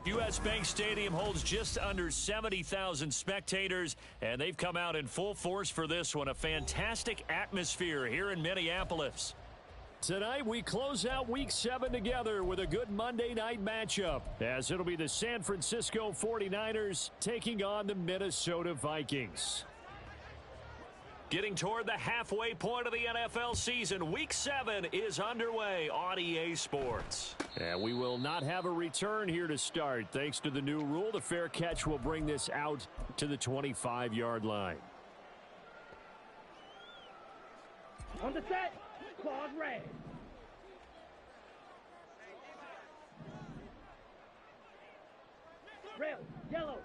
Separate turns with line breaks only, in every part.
U.S. Bank Stadium holds just under 70,000 spectators, and they've come out in full force for this one. A fantastic atmosphere here in Minneapolis. Tonight, we close out Week 7 together with a good Monday night matchup, as it'll be the San Francisco 49ers taking on the Minnesota Vikings. Getting toward the halfway point of the NFL season, Week 7 is underway on EA Sports. And we will not have a return here to start. Thanks to the new rule, the fair catch will bring this out to the 25-yard line.
On the set, claws red. Red, yellow.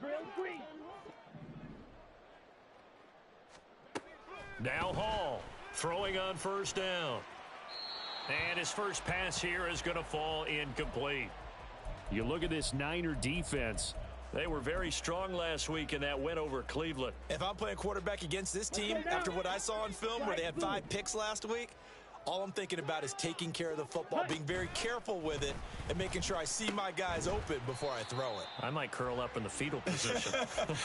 Drill green.
Now Hall throwing on first down. And his first pass here is going to fall incomplete. You look at this Niner defense. They were very strong last week in that win over Cleveland.
If I'm playing quarterback against this team, after what I saw on film where they had 5 picks last week, all I'm thinking about is taking care of the football, being very careful with it, and making sure I see my guys open before I throw it.
I might curl up in the fetal position.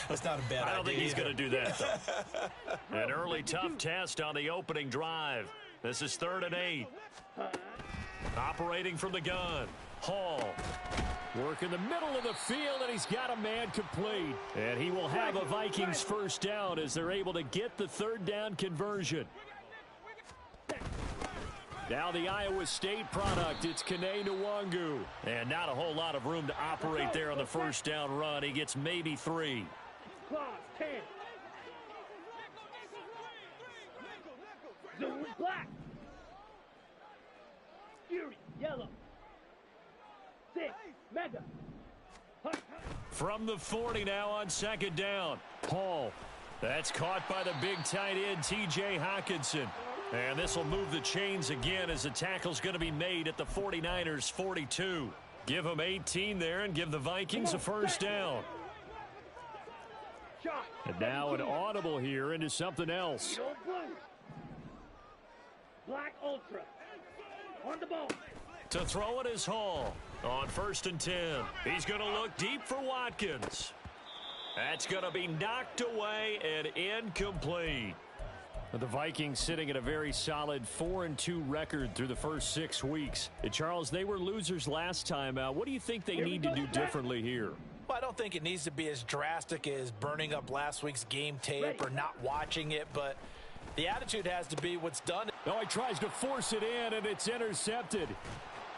That's not a bad idea.
I don't think he's going to do that, though. An early tough test on the opening drive. This is 3rd and 8. Operating from the gun. Hall. Work in the middle of the field, and he's got a man complete. And he will have a Vikings first down as they're able to get the 3rd down conversion. Now the Iowa State product, it's Kene Nwangu. And not a whole lot of room to operate there on the first down run. He gets maybe 3.
Claws 10. Zoom black. Fury yellow. 6 mega.
From the 40 now on 2nd down. Paul. That's caught by the big tight end, T.J. Hockenson. And this will move the chains again as the tackle's going to be made at the 49ers 42. Give them 18 there and give the Vikings a first down. And now an audible here into something else.
Black Ultra. On the ball.
To throw it is Hall on 1st and 10. He's going to look deep for Watkins. That's going to be knocked away and incomplete. The Vikings sitting at a very solid 4-2 record through the first 6 weeks. Charles, they were losers last time out. What do you think they need to do differently here?
Well, I don't think it needs to be as drastic as burning up last week's game tape or not watching it, but the attitude has to be what's done.
No, he tries to force it in, and it's intercepted.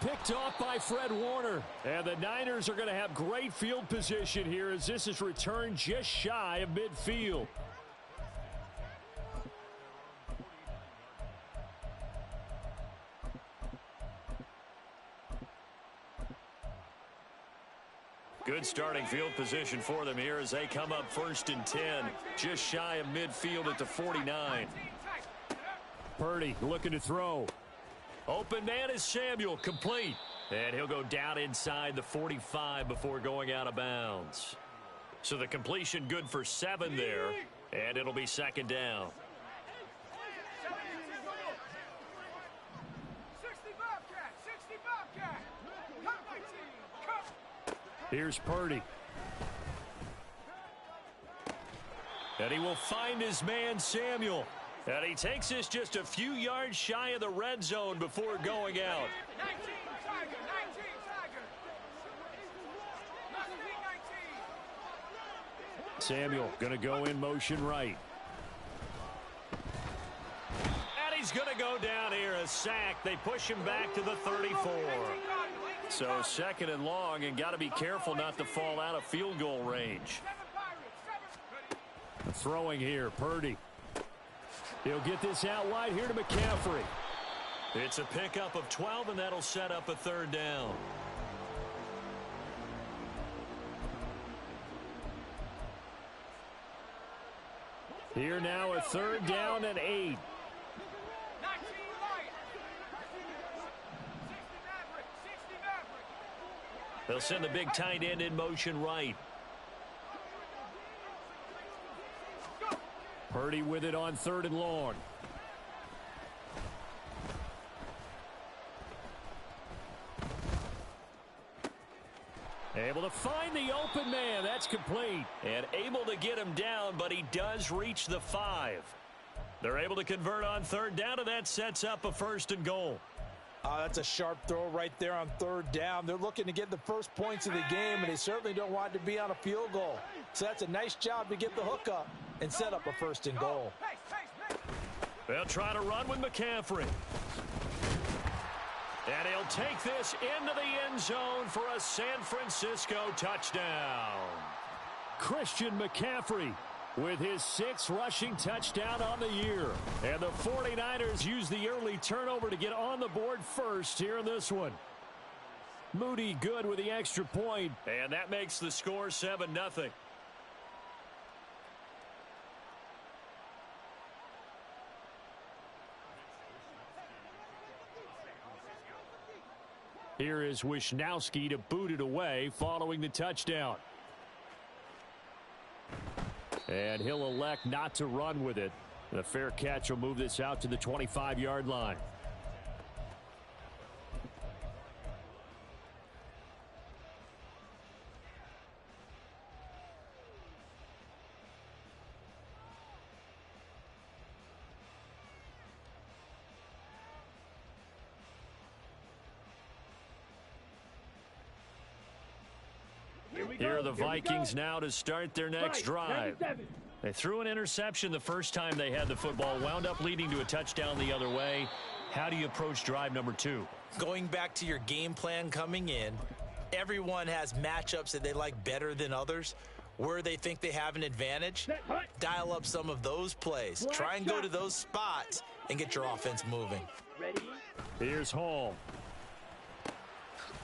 Picked off by Fred Warner. And the Niners are going to have great field position here as this is returned just shy of midfield. Good starting field position for them here as they come up 1st and 10, just shy of midfield at the 49. Purdy looking to throw. Open man is Samuel, complete. And he'll go down inside the 45 before going out of bounds. So the completion good for 7 there, and it'll be 2nd down. Here's Purdy. And he will find his man, Samuel. And he takes this just a few yards shy of the red zone before going out.
19, Tiger, 19, Tiger.
Samuel going to go in motion right. And he's going to go down here, a sack. They push him back to the 34. So 2nd and long, and got to be careful not to fall out of field goal range. Throwing here, Purdy. He'll get this out wide here to McCaffrey. It's a pickup of 12, and that'll set up a 3rd down. Here now a 3rd down and 8. They'll send the big tight end in motion right. Purdy with it on 3rd and long. Able to find the open man. That's complete. And able to get him down, but he does reach the 5. They're able to convert on third down, and that sets up a 1st and goal.
That's a sharp throw right there on third down. They're looking to get the first points of the game, and they certainly don't want to be on a field goal. So that's a nice job to get the hook up and set up a 1st and goal.
They'll try to run with McCaffrey. And he'll take this into the end zone for a San Francisco touchdown. Christian McCaffrey with his 6th rushing touchdown on the year. And the 49ers use the early turnover to get on the board first here in this one. Moody good with the extra point. And that makes the score 7-0. Here is Wisnowski to boot it away following the touchdown. And he'll elect not to run with it. The fair catch will move this out to the 25-yard line. Here are the Vikings now to start their next drive. They threw an interception the first time they had the football, wound up leading to a touchdown the other way. How do you approach drive number 2?
Going back to your game plan coming in, everyone has matchups that they like better than others. Where they think they have an advantage, dial up some of those plays. Try and go to those spots and get your offense moving.
Here's Hall.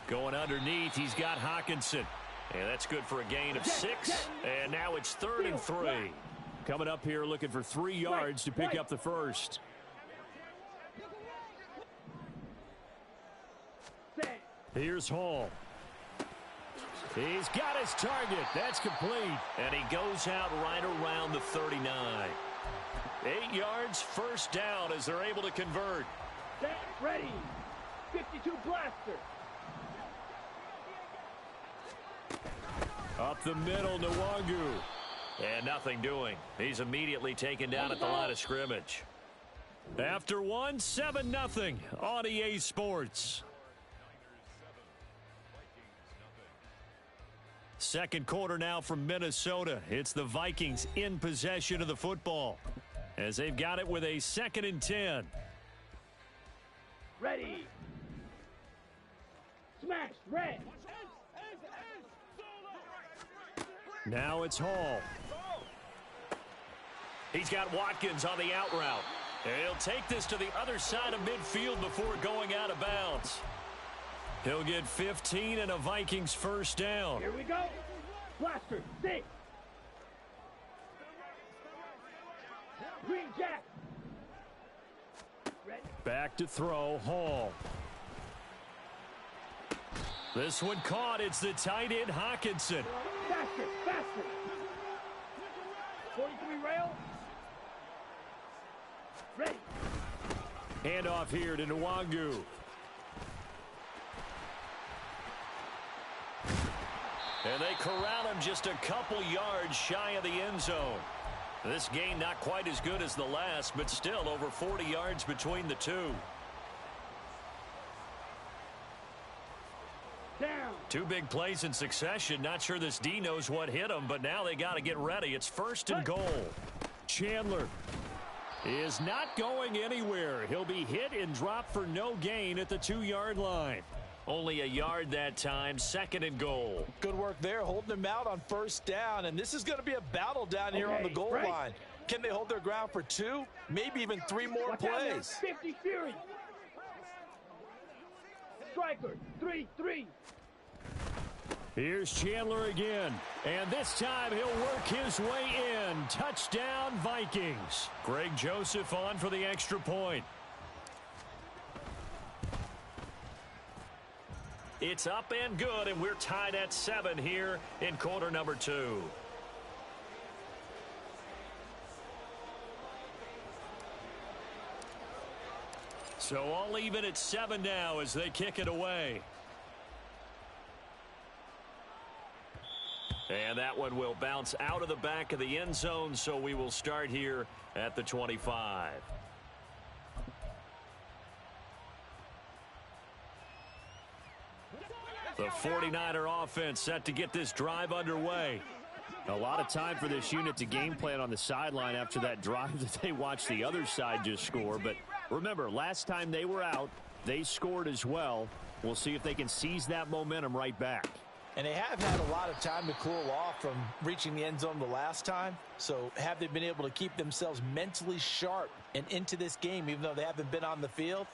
Going underneath, he's got Hawkinson. And that's good for a gain of 6. And now it's 3rd and 3. Coming up here looking for 3 yards to pick up the first. Here's Hall. He's got his target. That's complete. And he goes out right around the 39. 8 yards, first down as they're able to convert.
Set, ready. 52 blaster.
Up the middle, Nwangu. And nothing doing. He's immediately taken down at the line of scrimmage. After 1, 7-0 on EA Sports. Second quarter now from Minnesota. It's the Vikings in possession of the football as they've got it with a 2nd and 10.
Ready. Smash, red.
Now it's Hall. He's got Watkins on the out route. And he'll take this to the other side of midfield before going out of bounds. He'll get 15 and a Vikings first down.
Here we go. Blaster, 6. Green Jack. Ready.
Back to throw, Hall. This one caught. It's the tight end, Hawkinson.
Faster, faster. 43 rail. Ready.
Handoff here to Nwangu. And they corral him just a couple yards shy of the end zone. This gain not quite as good as the last, but still over 40 yards between the two.
Down.
2 big plays in succession. Not sure this D knows what hit him, but now they got to get ready. It's 1st and goal. Chandler is not going anywhere. He'll be hit and dropped for no gain at the 2-yard line. Only a yard that time, 2nd and goal.
Good work there, holding him out on 1st down, and this is going to be a battle down here on the goal line. Can they hold their ground for 2, maybe even 3 more plays?
50 Fury. Striker, 3-3.
Here's Chandler again, and this time he'll work his way in. Touchdown, Vikings. Greg Joseph on for the extra point. It's up and good, and we're tied at 7 here in quarter number 2. So all even at 7 now as they kick it away. And that one will bounce out of the back of the end zone, so we will start here at the 25. The 49er offense set to get this drive underway.
A lot of time for this unit to game plan on the sideline after that drive that they watched the other side just score. But remember, last time they were out, they scored as well. We'll see if they can seize that momentum right back.
And they have had a lot of time to cool off from reaching the end zone the last time. So have they been able to keep themselves mentally sharp and into this game, even though they haven't been on the field?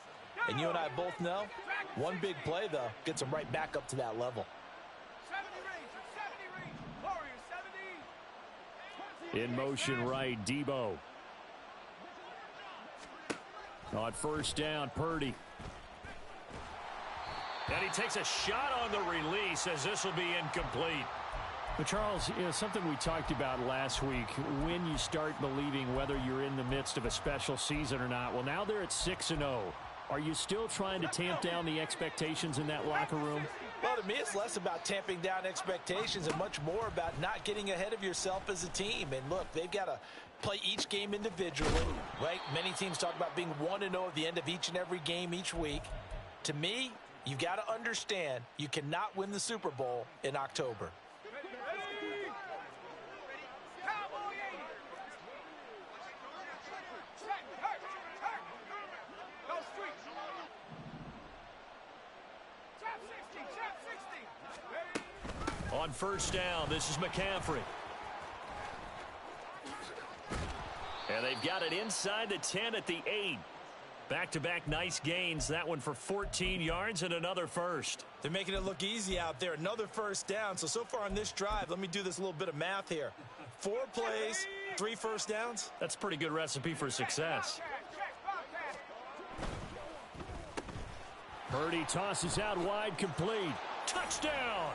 And you and I both know, one big play, though, gets them right back up to that level.
70 range, Warriors 70.
In motion right, Debo. On first down, Purdy.
And he takes a shot on the release as this will be incomplete.
But Charles, something we talked about last week, when you start believing whether you're in the midst of a special season or not. Well, now they're at 6-0. Are you still trying to tamp down the expectations in that locker room?
Well, to me, it's less about tamping down expectations and much more about not getting ahead of yourself as a team. And look, they've got to play each game individually, right? Many teams talk about being 1-0 at the end of each and every game each week. To me, you've got to understand you cannot win the Super Bowl in October.
On first down, this is McCaffrey. And they've got it inside the 10 at the 8. Back-to-back nice gains. That one for 14 yards and another first.
They're making it look easy out there. Another first down. So far on this drive, let me do this little bit of math here. 4 plays, 3 first downs.
That's a pretty good recipe for success.
Purdy tosses out wide, complete.
Touchdown!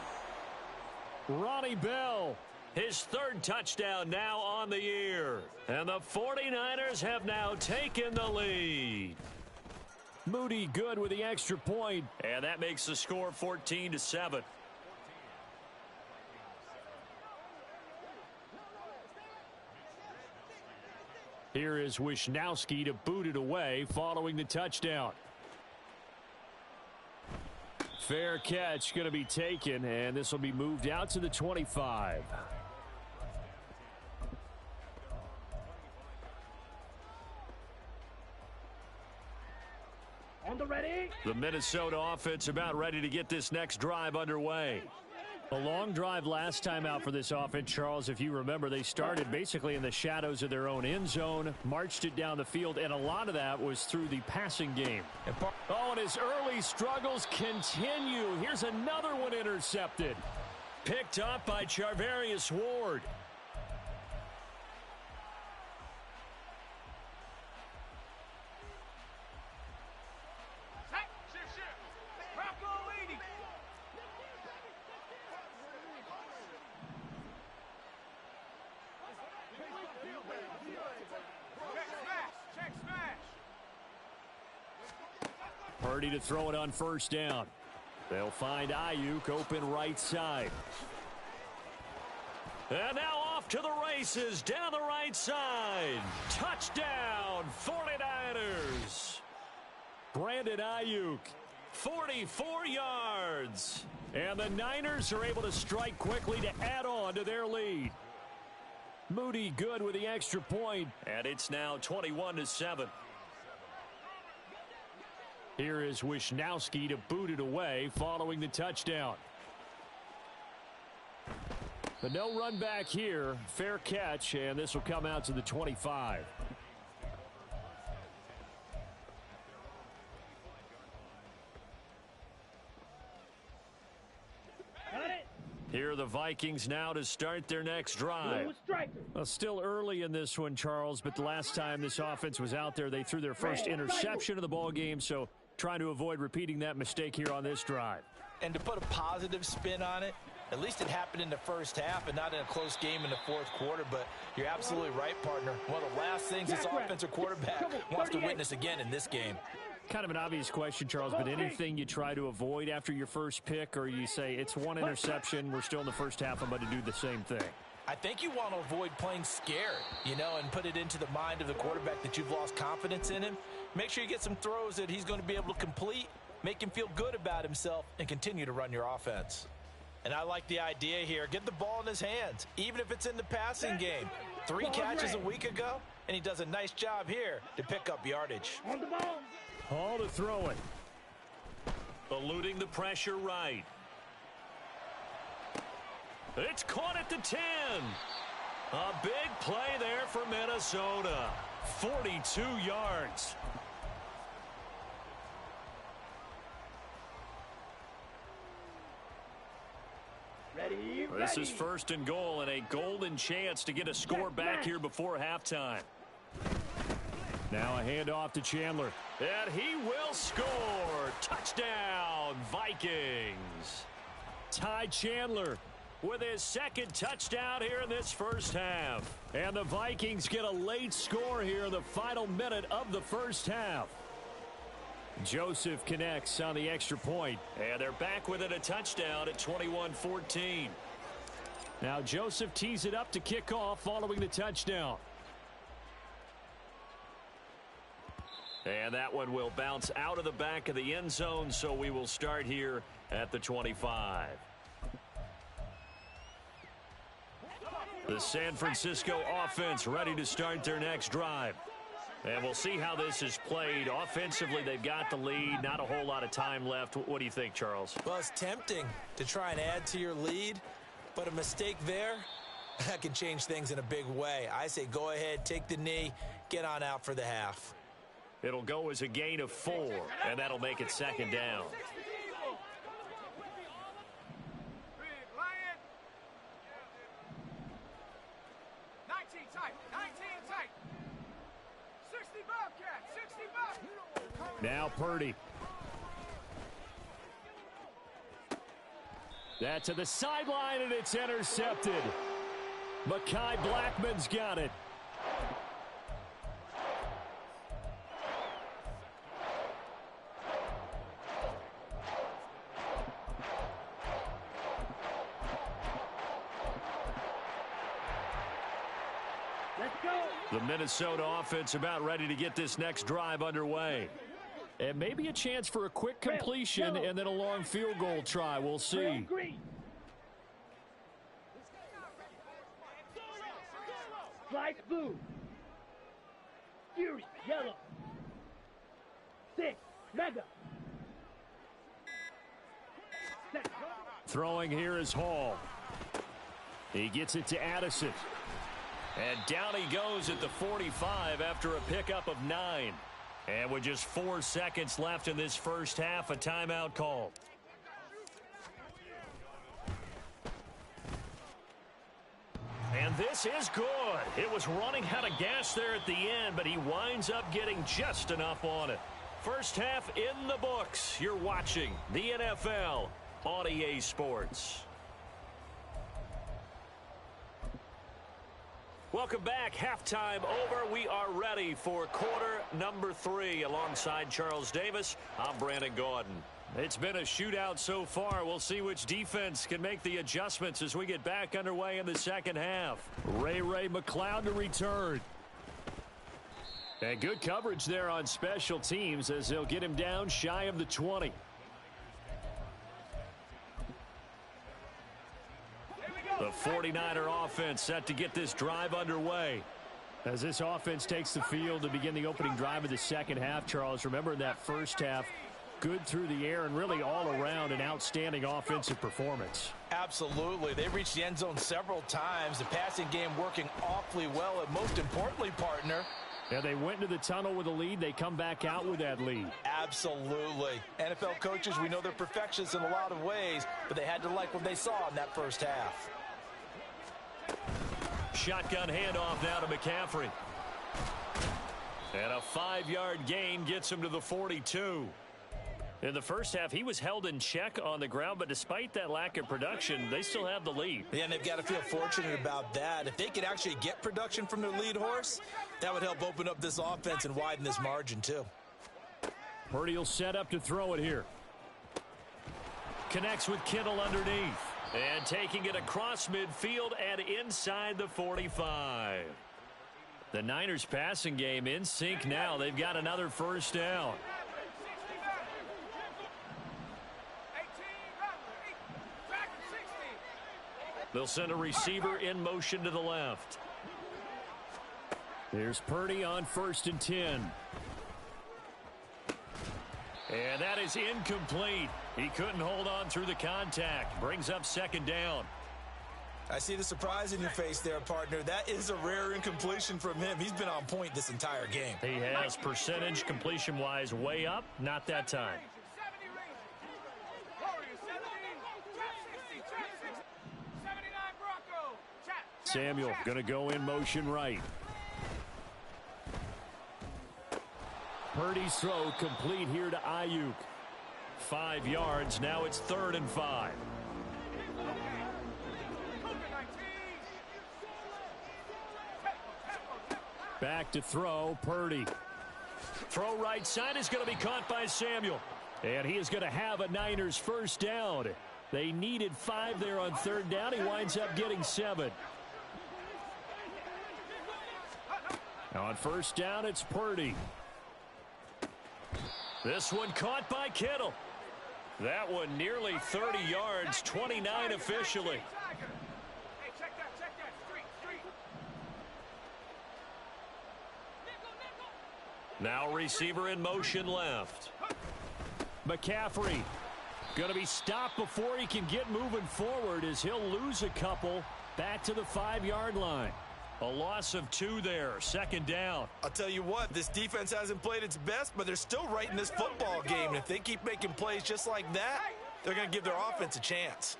Ronnie Bell, his 3rd touchdown now on the year. And the 49ers have now taken the lead.
Moody good with the extra point.
And that makes the score 14-7.
Here is Wisnowski to boot it away following the touchdown. Fair catch going to be taken, and this will be moved out to the 25.
On the ready.
The Minnesota offense about ready to get this next drive underway.
A long drive last time out for this offense, Charles. If you remember, they started basically in the shadows of their own end zone, marched it down the field, and a lot of that was through the passing game. Oh, and his early struggles continue. Here's another one intercepted.
Picked up by Charvarius Ward.
Purdy to throw it on first down. They'll find Ayuk open right side.
And now off to the races down the right side. Touchdown, 49ers.
Brandon Ayuk.
44 yards.
And the Niners are able to strike quickly to add on to their lead. Moody good with the extra point.
And it's now 21-7.
Here is Wisnowski to boot it away following the touchdown. But no run back here. Fair catch, and this will come out to the 25.
Here are the Vikings now to start their next drive.
Well, still early in this one, Charles, but the last time this offense was out there, they threw their first interception of the ball game, so trying to avoid repeating that mistake here on this drive.
And to put a positive spin on it, at least it happened in the first half and not in a close game in the fourth quarter. But you're absolutely right, partner. One of the last things this offensive quarterback wants to witness again in this game.
kind of an obvious question, Charles, but anything you try to avoid after your first pick, or you say it's one interception, we're still in the first half, I'm going to do the same thing?
I think you want to avoid playing scared, and put it into the mind of the quarterback that you've lost confidence in him. Make sure you get some throws that he's going to be able to complete, make him feel good about himself, and continue to run your offense. And I like the idea here. Get the ball in his hands, even if it's in the passing game. 3 catches a week ago, and he does a nice job here to pick up yardage.
On the ball.
Hall to throw it.
Eluding the pressure right. It's caught at the 10. A big play there for Minnesota. 42 yards.
Ready.
This is first and goal and a golden chance to get a score back here before halftime.
Now a handoff to Chandler.
And he will score. Touchdown, Vikings.
Ty Chandler
with his second touchdown here in this first half.
And the Vikings get a late score here in the final minute of the first half. Joseph connects on the extra point.
And they're back within a touchdown at 21-14.
Now Joseph tees it up to kick off following the touchdown.
And that one will bounce out of the back of the end zone, so we will start here at the 25. The San Francisco offense ready to start their next drive. And we'll see how this is played. Offensively, they've got the lead. Not a whole lot of time left. What do you think, Charles?
Well, it's tempting to try and add to your lead, but a mistake there, that can change things in a big way. I say go ahead, take the knee, get on out for the half.
It'll go as a gain of 4, and that'll make it second down.
Now Purdy. That to the sideline, and it's intercepted. Mekhi Blackman's got it.
Let's go.
The Minnesota offense about ready to get this next drive underway.
And maybe a chance for a quick completion and then a long field goal try. We'll see.
Slice blue. Fury yellow. 6 mega. Set.
Throwing here is Hall. He gets it to Addison.
And down he goes at the 45 after a pickup of 9. And with just 4 seconds left in this first half, a timeout called. And this is good. It was running out of gas there at the end, but he winds up getting just enough on it. First half in the books. You're watching the NFL on EA Sports. Welcome back. Halftime over. We are ready for quarter number 3. Alongside Charles Davis, I'm Brandon Gaudin. It's been a shootout so far. We'll see which defense can make the adjustments as we get back underway in the second half.
Ray McCloud to return. And good coverage there on special teams as they'll get him down shy of the 20.
The 49er offense set to get this drive underway.
As this offense takes the field to begin the opening drive of the second half, Charles, remember in that first half, good through the air and really all around an outstanding offensive performance.
Absolutely. They reached the end zone several times. The passing game working awfully well. And most importantly, partner,
yeah, they went into the tunnel with a lead. They come back out with that lead.
Absolutely. NFL coaches, we know they're perfectionists in a lot of ways, but they had to like what they saw in that first half.
Shotgun handoff now to McCaffrey. And a 5-yard gain gets him to the 42. In the first half, he was held in check on the ground, but despite that lack of production, they still have the lead.
Yeah, and they've got to feel fortunate about that. If they could actually get production from their lead horse, that would help open up this offense and widen this margin too.
Purdy will set up to throw it here. Connects with Kittle underneath. And taking it across midfield and inside the 45. The Niners passing game in sync now. They've got another first down. They'll send a receiver in motion to the left. Here's Purdy on 1st and 10. And that is incomplete. He couldn't hold on through the contact. Brings up 2nd down.
I see the surprise in your face there, partner. That is a rare incompletion from him. He's been on point this entire game.
He has percentage completion-wise way up. Not that time. Samuel going to go in motion right. Purdy's throw complete here to Ayuk. 5 yards. Now it's 3rd and 5. Back to throw. Purdy. Throw right side is going to be caught by Samuel. And he is going to have a Niners first down. They needed 5 there on 3rd down. He winds up getting 7. Now on 1st down, it's Purdy. This one caught by Kittle. That one nearly 30 yards, 29 officially. Now receiver in motion left. McCaffrey going to be stopped before he can get moving forward as he'll lose a couple back to the 5-yard line. A loss of 2 there, 2nd down.
I'll tell you what, this defense hasn't played its best, but they're still right in this football game. And if they keep making plays just like that, they're going to give their offense a chance.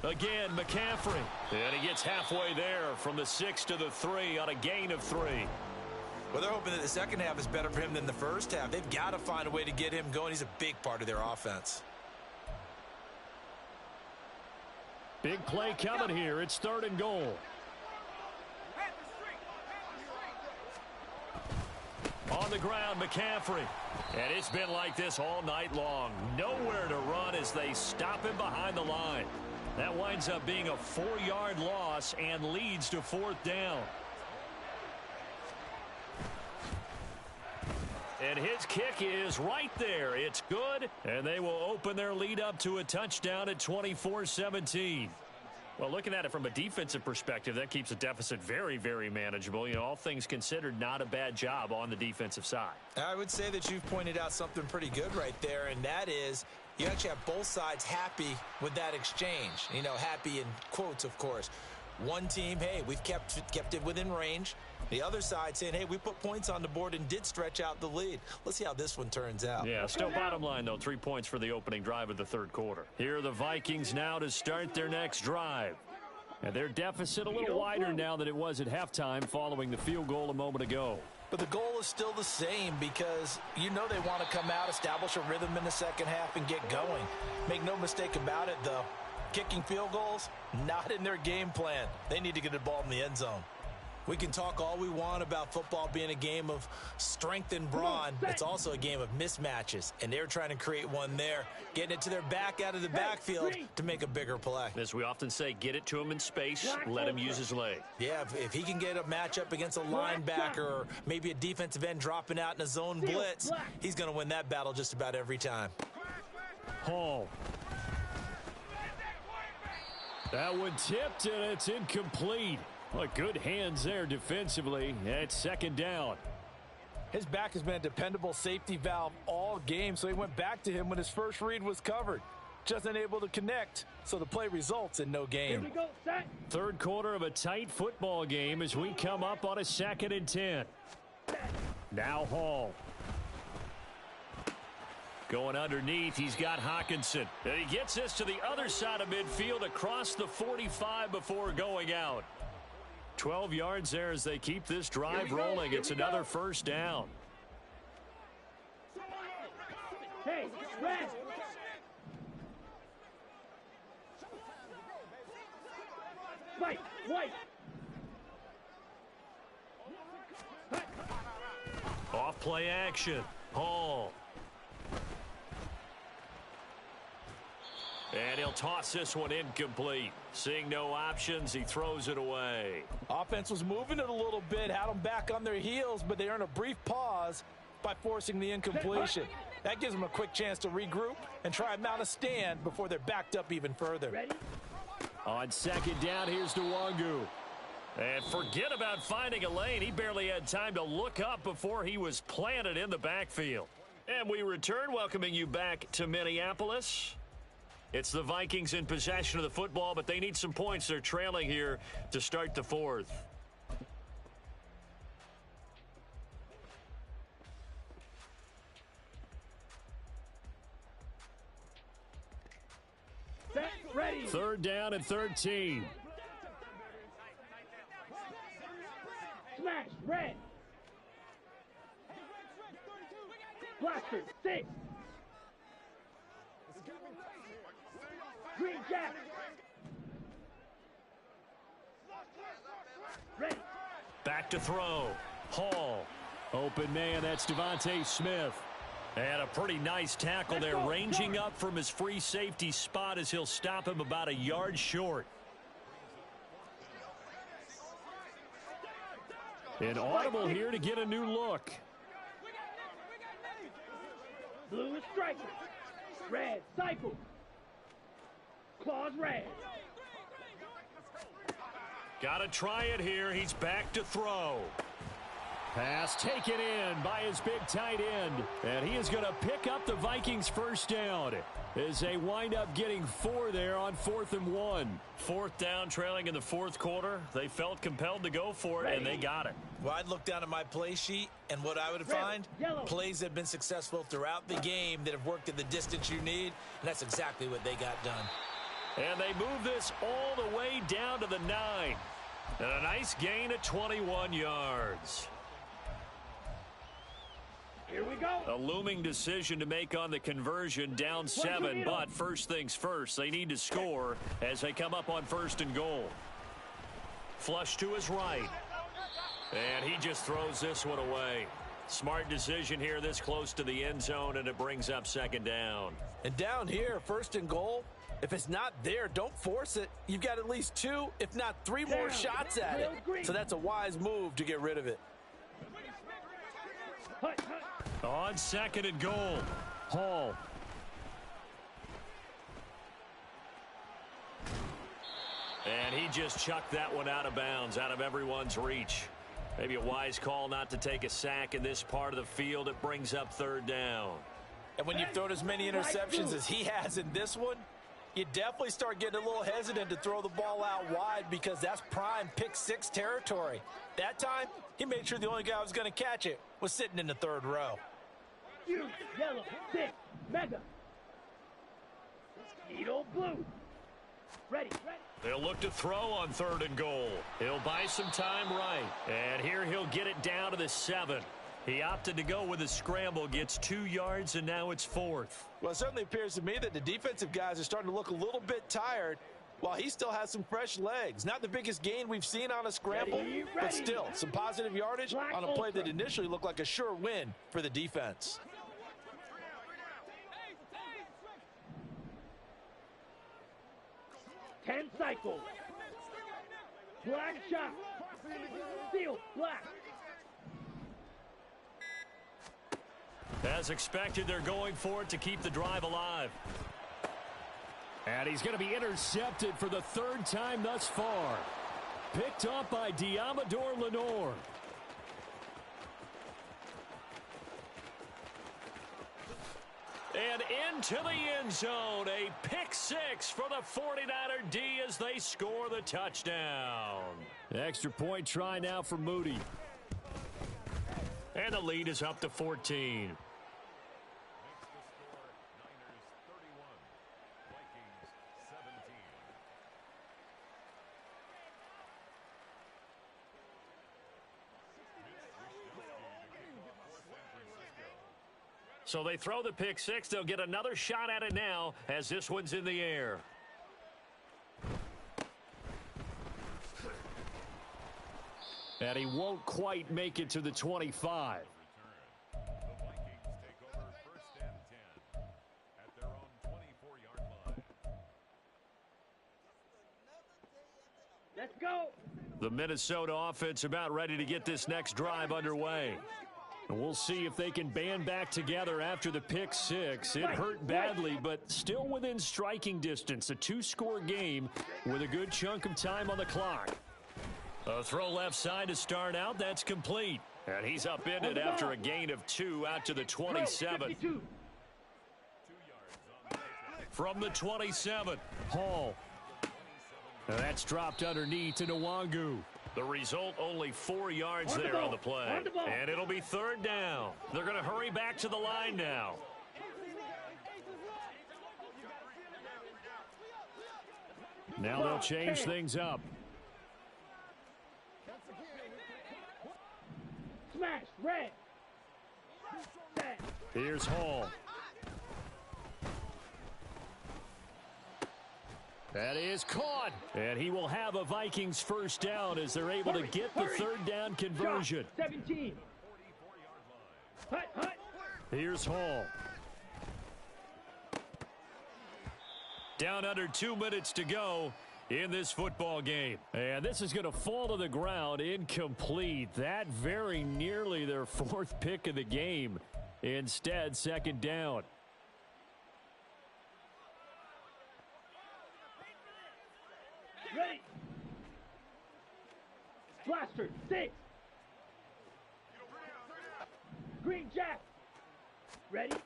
Again, McCaffrey. And he gets halfway there from the 6 to the 3 on a gain of 3.
Well, they're hoping that the second half is better for him than the first half. They've got to find a way to get him going. He's a big part of their offense.
Big play coming here. It's 3rd and goal. On the ground, McCaffrey. And it's been like this all night long. Nowhere to run as they stop him behind the line. That winds up being a 4-yard loss and leads to 4th down. And his kick is right there. It's good, and they will open their lead up to a touchdown at 24-17. Well, looking at it from a defensive perspective, that keeps the deficit very, very manageable. You know, all things considered, not a bad job on the defensive side. I
would say that you've pointed out something pretty good right there, and that is you actually have both sides happy with that exchange. You know, happy in quotes, of course. One team, hey, we've kept it within range. The other side saying, hey, we put points on the board and did stretch out the lead. Let's see how this one turns out.
Yeah, still bottom line, though, 3 points for the opening drive of the 3rd quarter. Here are the Vikings now to start their next drive. And their deficit a little wider now than it was at halftime following the field goal a moment ago.
But the goal is still the same because you know they want to come out, establish a rhythm in the second half, and get going. Make no mistake about it, though. Kicking field goals, not in their game plan. They need to get the ball in the end zone. We can talk all we want about football being a game of strength and brawn. It's also a game of mismatches, and they're trying to create one there, getting it to their back out of the backfield to make a bigger play.
As we often say, get it to him in space, let him use his leg.
Yeah, if he can get a matchup against a linebacker or maybe a defensive end dropping out in a zone blitz, he's going to win that battle just about every time.
Hall. That one tipped, and it's incomplete. Well, good hands there defensively. It's 2nd down.
His back has been a dependable safety valve all game, so he went back to him when his first read was covered. Just unable to connect, so the play results in no gain.
Here we go, set.
3rd quarter of a tight football game as we come up on a 2nd and 10. Now Hall. Going underneath, he's got Hockenson. And he gets this to the other side of midfield across the 45 before going out. 12 yards there as they keep this drive rolling. It's another first down.
Hey, red. White.
play action. Hall. And he'll toss this one incomplete. Seeing no options, he throws it away.
Offense was moving it a little bit, had them back on their heels, but they earned a brief pause by forcing the incompletion. That gives them a quick chance to regroup and try and mount a stand before they're backed up even further.
Ready?
On second down, here's Nwangu.
And forget about finding a lane. He barely had time to look up before he was planted in the backfield. And we return, welcoming you back to Minneapolis. It's the Vikings in possession of the football, but they need some points. They're trailing here to start the fourth.
Set, ready.
Third down and 13.
Smash, red. Blaster, 6. Green jack. Ready.
Back to throw. Hall.
Open man, that's Devontae Smith.
And a pretty nice tackle there, ranging up from his free safety spot as he'll stop him about a yard short.
An audible here to get a new look.
Blue is striker. Red, cycle. Claws red.
Got to try it here. He's back to throw.
Pass taken in by his big tight end. And he is going to pick up the Vikings first down as they wind up getting 4 there on 4th and 1.
Fourth down, trailing in the fourth quarter. They felt compelled to go for it, and they got it.
Well, I'd look down at my play sheet, and what I would find, plays that have been successful throughout the game that have worked at the distance you need, and that's exactly what they got done.
And they move this all the way down to the 9. And a nice gain of 21 yards.
Here we go.
A looming decision to make on the conversion, down 7. But first things first, they need to score as they come up on 1st and goal. Flush to his right. And he just throws this one away. Smart decision here this close to the end zone, and it brings up 2nd down.
And down here, 1st and goal, if it's not there, don't force it. You've got at least 2, if not 3 more shots at it. So that's a wise move to get rid of it.
On 2nd and goal, Hall. And he just chucked that one out of bounds, out of everyone's reach. Maybe a wise call not to take a sack in this part of the field. It brings up 3rd down.
And when you've thrown as many interceptions as he has in this one, you definitely start getting a little hesitant to throw the ball out wide because that's prime pick 6 territory. That time, he made sure the only guy who was going to catch it was sitting in the 3rd row.
Huge, yellow, 6, mega. Needle blue. Ready.
They'll look to throw on 3rd and goal. He'll buy some time right. And here he'll get it down to the 7. He opted to go with a scramble, gets 2 yards, and now it's 4th.
Well, it certainly appears to me that the defensive guys are starting to look a little bit tired while he still has some fresh legs. Not the biggest gain we've seen on a scramble, but still some positive yardage on a play that initially looked like a sure win for the defense.
Ten cycle. Black shot. Steel, black.
As expected, they're going for it to keep the drive alive.
And he's going to be intercepted for the 3rd time thus far. Picked up by Diamador Lenore.
And into the end zone, a pick 6 for the 49er D as they score the touchdown.
Extra point try now for Moody.
And the lead is up to 14. So they throw the pick 6. They'll get another shot at it now as this one's in the air.
And he won't quite make it to the 25.
The Minnesota offense about ready to get this next drive underway. And we'll see if they can band back together after the pick six. It hurt badly, but still within striking distance. A two-score game with a good chunk of time on the clock. A throw left side to start out. That's complete. And he's upended after a gain of 2 out to the 27. From the 27, Hall. And that's dropped underneath to Nwangu. The result, only 4 yards there on the play. And it'll be third down. They're going to hurry back to the line now. Now they'll change things up.
Smash, red.
Here's Hall. That is caught. And he will have a Vikings first down as they're able to get the third down conversion.
17. Hut, hut.
Here's Hall. Down under 2 minutes to go in this football game. And this is going to fall to the ground incomplete. That very nearly their 4th pick of the game. Instead, second down.
Ready. Blaster, 6. Green Jack. Ready.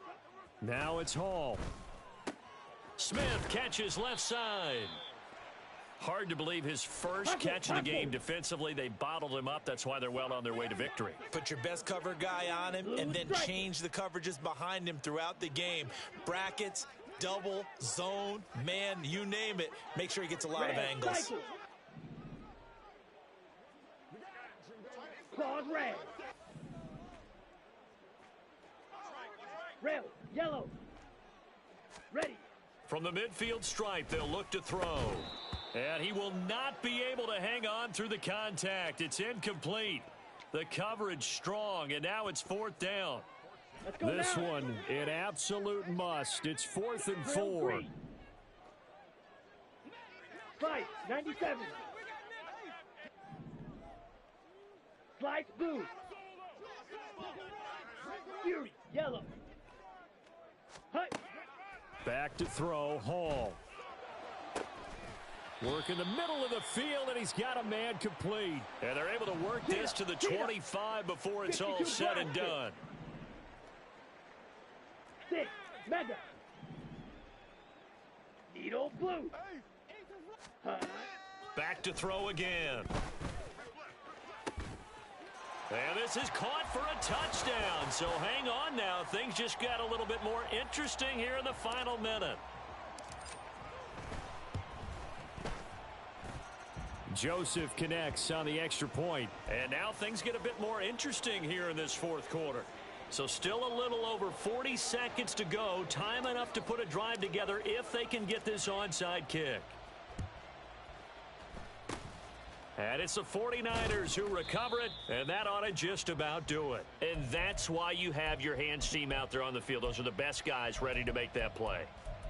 Now it's Hall. Smith catches left side. Hard to believe his first catch of the game defensively. They bottled him up. That's why they're well on their way to victory.
Put your best cover guy on him and then change the coverages behind him throughout the game. Brackets, double, zone, man, you name it. Make sure he gets a lot of angles.
Claws red. Red, yellow. Ready.
From the midfield stripe, they'll look to throw. And he will not be able to hang on through the contact. It's incomplete. The coverage strong, and now it's 4th down. This one, an absolute must. It's 4th and 4.
Slice, 97. Slice, blue. Fury, yellow. Hut.
Back to throw, Hall. Work in the middle of the field, and he's got a man complete. And they're able to work this to the 25 before it's all said and done.
6, mega. Needle blue.
Back to throw again. And this is caught for a touchdown. So hang on now. Things just got a little bit more interesting here in the final minute. Joseph connects on the extra point. And now things get a bit more interesting here in this 4th quarter. So still a little over 40 seconds to go. Time enough to put a drive together if they can get this onside kick. And it's the 49ers who recover it, and that ought to just about do it. And that's why you have your hands team out there on the field. Those are the best guys ready to make that play.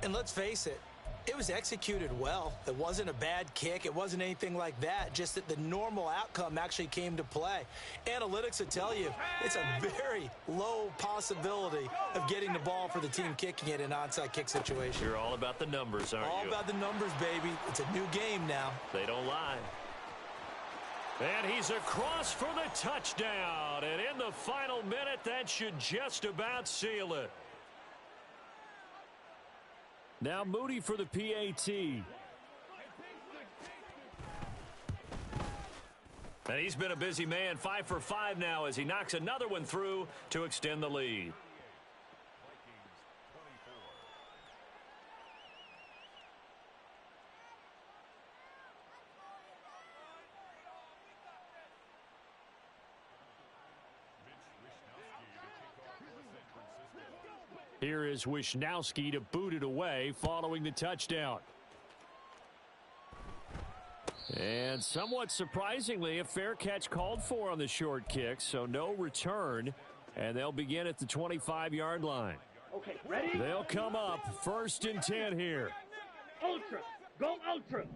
And let's face it, it was executed well. It wasn't a bad kick. It wasn't anything like that. Just that the normal outcome actually came to play. Analytics will tell you it's a very low possibility of getting the ball for the team kicking it in an onside kick situation.
You're all about the numbers, aren't you?
All about the numbers, baby. It's a new game now.
They don't lie. And he's across for the touchdown. And in the final minute, that should just about seal it. Now Moody for the PAT. And he's been a busy man, 5 for 5 now as he knocks another one through to extend the lead. Here is Wisnowski to boot it away following the touchdown. And somewhat surprisingly, a fair catch called for on the short kick, so no return. And they'll begin at the 25-yard line.
Okay, ready?
They'll come up 1st and 10 here.
Ultra. Go ultra.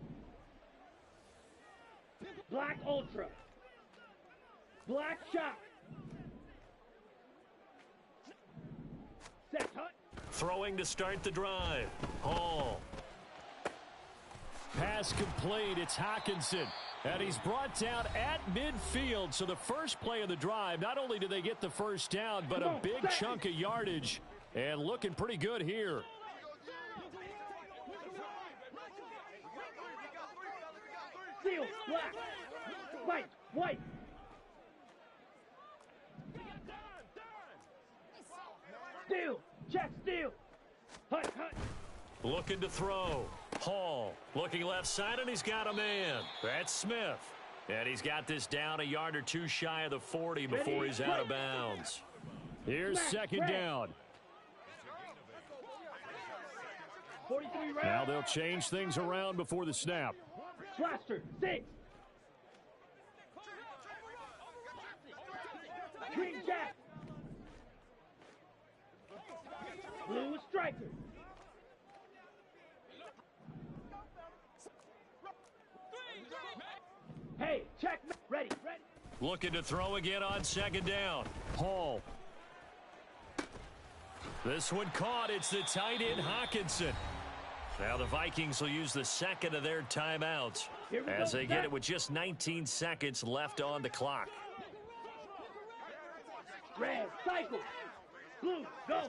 Black Ultra. Black Shock. Set, hut.
Throwing to start the drive. Hall.
Pass complete. It's Hawkinson. And he's brought down at midfield. So the first play of the drive, not only do they get the first down, but a big chunk of yardage. And looking pretty good here.
Seal, black. White, white. Steal, check, steal. Hut, hut.
Looking to throw. Hall looking left side, and he's got a man. That's Smith. And he's got this down a yard or two shy of the 40 before he's out of bounds.
Here's second down.
43 rounds.
Now they'll change things around before the snap.
Blaster, 6. Green Jack. Blue striker. Hey, check. Ready, ready.
Looking to throw again on second down.
Hall.
This one caught. It's the tight end Hawkinson. Now the Vikings will use the second of their timeouts as they get it with just 19 seconds left on the clock.
Red, cycle. Blue, go.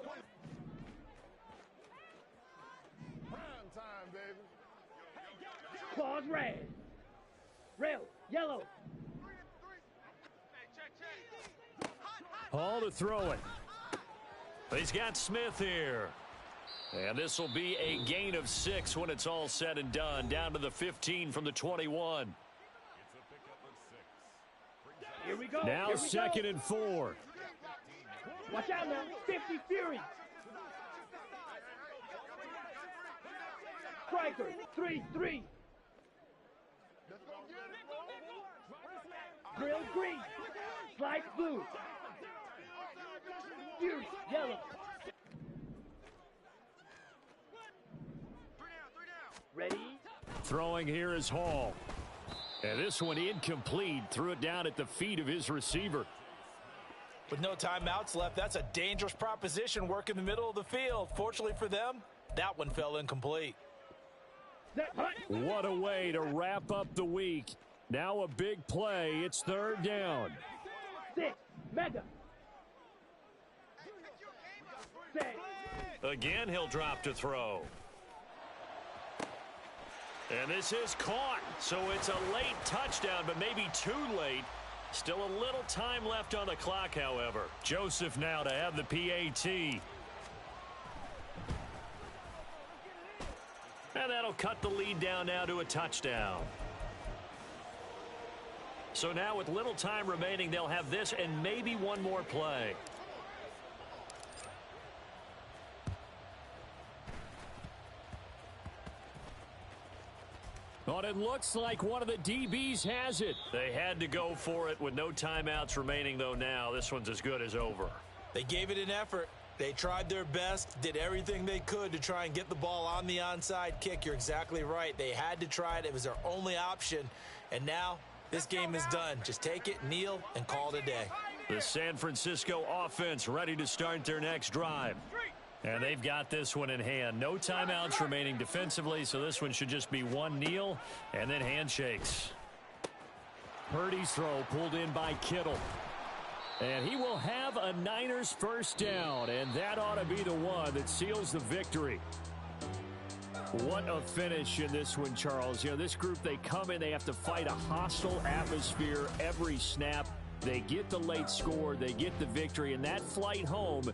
Prime time, baby.
Claws, red. Rail, yellow.
Hall to throw it.
He's got Smith here. And this will be a gain of 6 when it's all said and done. Down to the 15 from the 21.
Here we go.
Now
Here we
second
go.
and 4.
Watch out now. 50 Fury. Striker, 3-3. Grill green. Slice blue. Fury, yellow. Ready?
Throwing here is Hall. And this one incomplete. Threw it down at the feet of his receiver.
With no timeouts left, that's a dangerous proposition. Work in the middle of the field. Fortunately for them, that one fell incomplete.
What a way to wrap up the week. Now a big play. It's third down.
6, mega. 6.
Again, he'll drop to throw. And this is caught. So it's a late touchdown, but maybe too late. Still a little time left on the clock, however. Joseph now to have the PAT. And that'll cut the lead down now to a touchdown. So now with little time remaining, they'll have this and maybe one more play.
But it looks like one of the DBs has it.
They had to go for it with no timeouts remaining, though, now. This one's as good as over.
They gave it an effort. They tried their best, did everything they could to try and get the ball on the onside kick. You're exactly right. They had to try it. It was their only option. And now this game is done. Just take it, kneel, and call it a day.
The San Francisco offense ready to start their next drive. And they've got this one in hand. No timeouts remaining defensively, so this one should just be one kneel and then handshakes.
Purdy's throw pulled in by Kittle. And he will have a Niners first down, and that ought to be the one that seals the victory. What a finish in this one, Charles. You know, this group, they come in, they have to fight a hostile atmosphere every snap. They get the late score, they get the victory, and that flight home